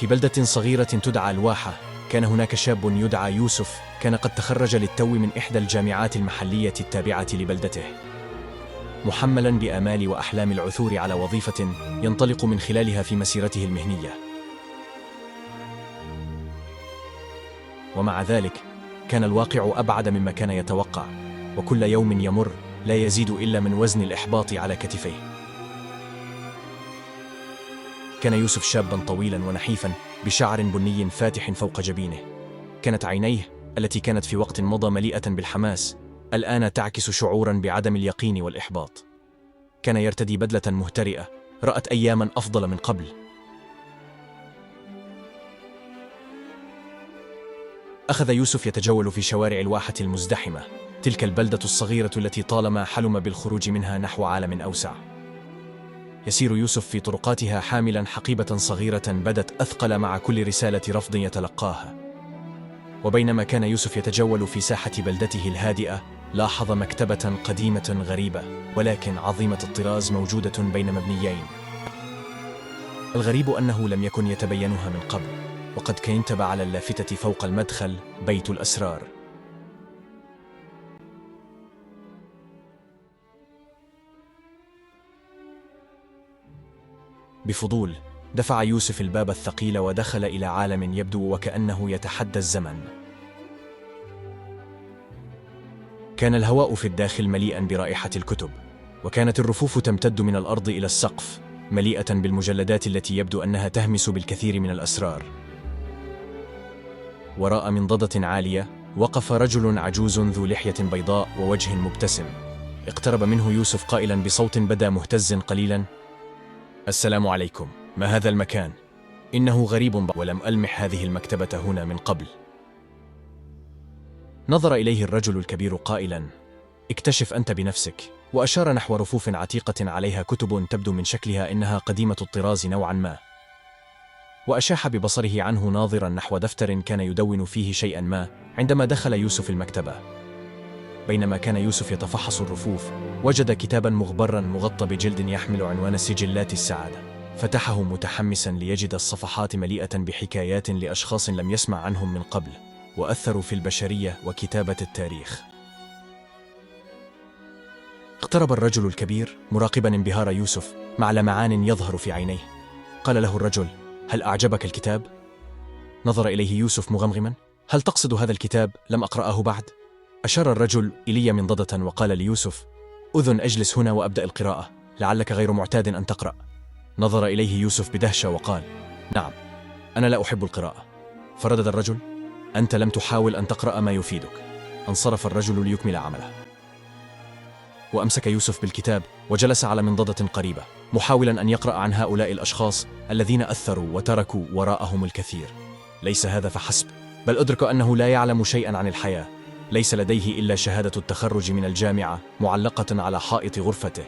في بلدة صغيرة تدعى الواحة، كان هناك شاب يدعى يوسف، كان قد تخرج للتو من إحدى الجامعات المحلية التابعة لبلدته، محملاً بآمال وأحلام العثور على وظيفة ينطلق من خلالها في مسيرته المهنية. ومع ذلك كان الواقع أبعد مما كان يتوقع، وكل يوم يمر لا يزيد إلا من وزن الإحباط على كتفيه. كان يوسف شاباً طويلاً ونحيفاً بشعر بني فاتح فوق جبينه. كانت عينيه التي كانت في وقت مضى مليئة بالحماس الآن تعكس شعوراً بعدم اليقين والإحباط. كان يرتدي بدلة مهترئة رأت أياماً أفضل من قبل. أخذ يوسف يتجول في شوارع الواحة المزدحمة، تلك البلدة الصغيرة التي طالما حلم بالخروج منها نحو عالم أوسع. يسير يوسف في طرقاتها حاملاً حقيبة صغيرة بدت أثقل مع كل رسالة رفض يتلقاها. وبينما كان يوسف يتجول في ساحة بلدته الهادئة، لاحظ مكتبة قديمة غريبة ولكن عظيمة الطراز موجودة بين مبنيين. الغريب أنه لم يكن يتبينها من قبل، وقد كتب على اللافتة فوق المدخل بيت الأسرار. بفضول دفع يوسف الباب الثقيل ودخل إلى عالم يبدو وكأنه يتحدى الزمن. كان الهواء في الداخل مليئاً برائحة الكتب، وكانت الرفوف تمتد من الأرض إلى السقف مليئة بالمجلدات التي يبدو أنها تهمس بالكثير من الأسرار. وراء منضدة عالية وقف رجل عجوز ذو لحية بيضاء ووجه مبتسم. اقترب منه يوسف قائلاً بصوت بدا مهتز قليلاً: السلام عليكم، ما هذا المكان؟ إنه غريب ولم ألمح هذه المكتبة هنا من قبل. نظر إليه الرجل الكبير قائلاً: اكتشف أنت بنفسك، وأشار نحو رفوف عتيقة عليها كتب تبدو من شكلها إنها قديمة الطراز نوعاً ما. وأشاح ببصره عنه ناظراً نحو دفتر كان يدون فيه شيئاً ما. عندما دخل يوسف المكتبة، بينما كان يوسف يتفحص الرفوف، وجد كتاباً مغبراً مغطى بجلد يحمل عنوان سجلات السعادة. فتحه متحمساً ليجد الصفحات مليئة بحكايات لأشخاص لم يسمع عنهم من قبل وأثروا في البشرية وكتابة التاريخ. اقترب الرجل الكبير مراقباً انبهار يوسف مع لمعان يظهر في عينيه. قال له الرجل: هل أعجبك الكتاب؟ نظر إليه يوسف مغمغماً: هل تقصد هذا الكتاب؟ لم أقرأه بعد. أشار الرجل إلي منضدة وقال ليوسف: أذن أجلس هنا وأبدأ القراءة، لعلك غير معتاد أن تقرأ. نظر إليه يوسف بدهشة وقال: نعم، أنا لا أحب القراءة. فردد الرجل: أنت لم تحاول أن تقرأ ما يفيدك. انصرف الرجل ليكمل عمله. وأمسك يوسف بالكتاب وجلس على منضدة قريبة محاولا أن يقرأ عن هؤلاء الأشخاص الذين أثروا وتركوا وراءهم الكثير. ليس هذا فحسب، بل أدرك أنه لا يعلم شيئا عن الحياة. ليس لديه إلا شهادة التخرج من الجامعة معلقة على حائط غرفته.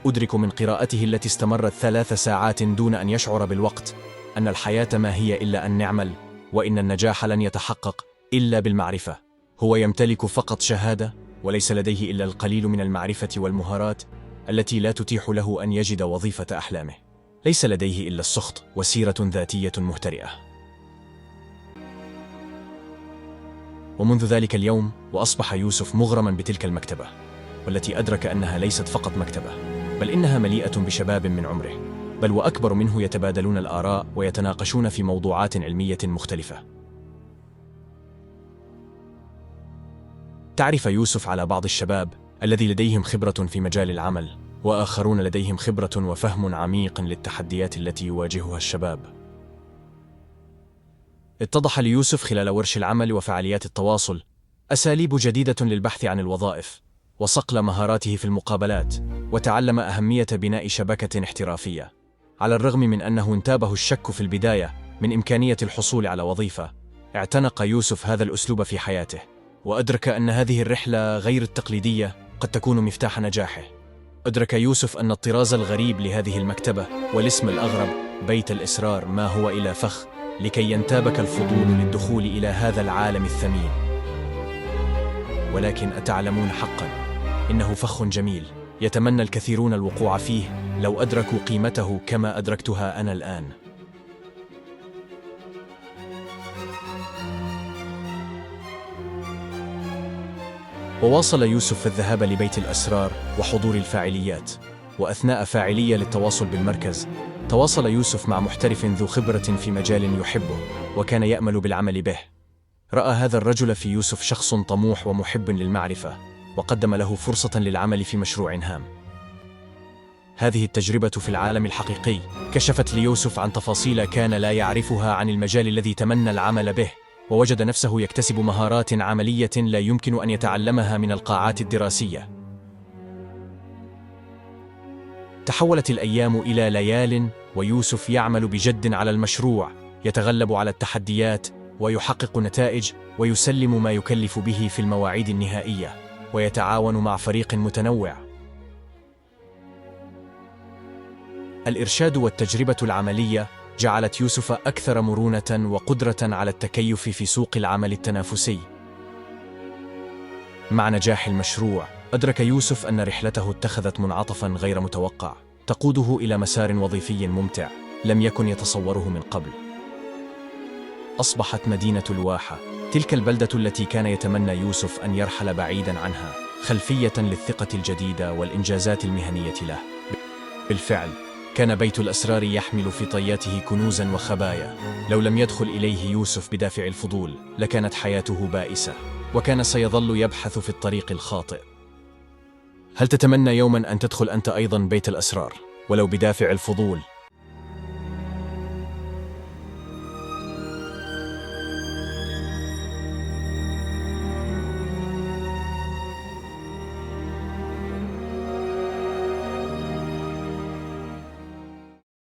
أدرك من قراءته التي استمرت 3 ساعات دون أن يشعر بالوقت أن الحياة ما هي إلا أن نعمل، وإن النجاح لن يتحقق إلا بالمعرفة. هو يمتلك فقط شهادة، وليس لديه إلا القليل من المعرفة والمهارات التي لا تتيح له أن يجد وظيفة أحلامه. ليس لديه إلا السخط وسيرة ذاتية مهترئة. ومنذ ذلك اليوم وأصبح يوسف مغرما بتلك المكتبة، والتي أدرك أنها ليست فقط مكتبة، بل إنها مليئة بشباب من عمره، بل وأكبر منه، يتبادلون الآراء ويتناقشون في موضوعات علمية مختلفة. تعرف يوسف على بعض الشباب الذي لديهم خبرة في مجال العمل، وآخرون لديهم خبرة وفهم عميق للتحديات التي يواجهها الشباب. اتضح ليوسف خلال ورش العمل وفعاليات التواصل أساليب جديدة للبحث عن الوظائف، وصقل مهاراته في المقابلات، وتعلم أهمية بناء شبكة احترافية. على الرغم من أنه انتابه الشك في البداية من إمكانية الحصول على وظيفة، اعتنق يوسف هذا الأسلوب في حياته، وأدرك أن هذه الرحلة غير التقليدية قد تكون مفتاح نجاحه. أدرك يوسف أن الطراز الغريب لهذه المكتبة والاسم الأغرب بيت الإسرار ما هو إلا فخ لكي ينتابك الفضول للدخول إلى هذا العالم الثمين. ولكن أتعلمون حقا إنه فخ جميل يتمنى الكثيرون الوقوع فيه لو أدركوا قيمته كما أدركتها أنا الآن. وواصل يوسف الذهاب لبيت الأسرار وحضور الفاعليات. وأثناء فاعلية للتواصل بالمركز، تواصل يوسف مع محترف ذو خبرة في مجال يحبه وكان يأمل بالعمل به. رأى هذا الرجل في يوسف شخص طموح ومحب للمعرفة، وقدم له فرصة للعمل في مشروع هام. هذه التجربة في العالم الحقيقي كشفت ليوسف عن تفاصيل كان لا يعرفها عن المجال الذي تمنى العمل به، ووجد نفسه يكتسب مهارات عملية لا يمكن أن يتعلمها من القاعات الدراسية. تحولت الأيام إلى ليال، ويوسف يعمل بجد على المشروع، يتغلب على التحديات ويحقق نتائج ويسلم ما يكلف به في المواعيد النهائية، ويتعاون مع فريق متنوع. الإرشاد والتجربة العملية جعلت يوسف أكثر مرونة وقدرة على التكيف في سوق العمل التنافسي. مع نجاح المشروع، أدرك يوسف أن رحلته اتخذت منعطفاً غير متوقع، تقوده إلى مسار وظيفي ممتع لم يكن يتصوره من قبل. أصبحت مدينة الواحة تلك البلدة التي كان يتمنى يوسف أن يرحل بعيداً عنها، خلفية للثقة الجديدة والإنجازات المهنية له. بالفعل، كان بيت الأسرار يحمل في طياته كنوزاً وخبايا. لو لم يدخل إليه يوسف بدافع الفضول، لكانت حياته بائسة، وكان سيظل يبحث في الطريق الخاطئ. هل تتمنى يوماً أن تدخل أنت أيضاً بيت الأسرار، ولو بدافع الفضول؟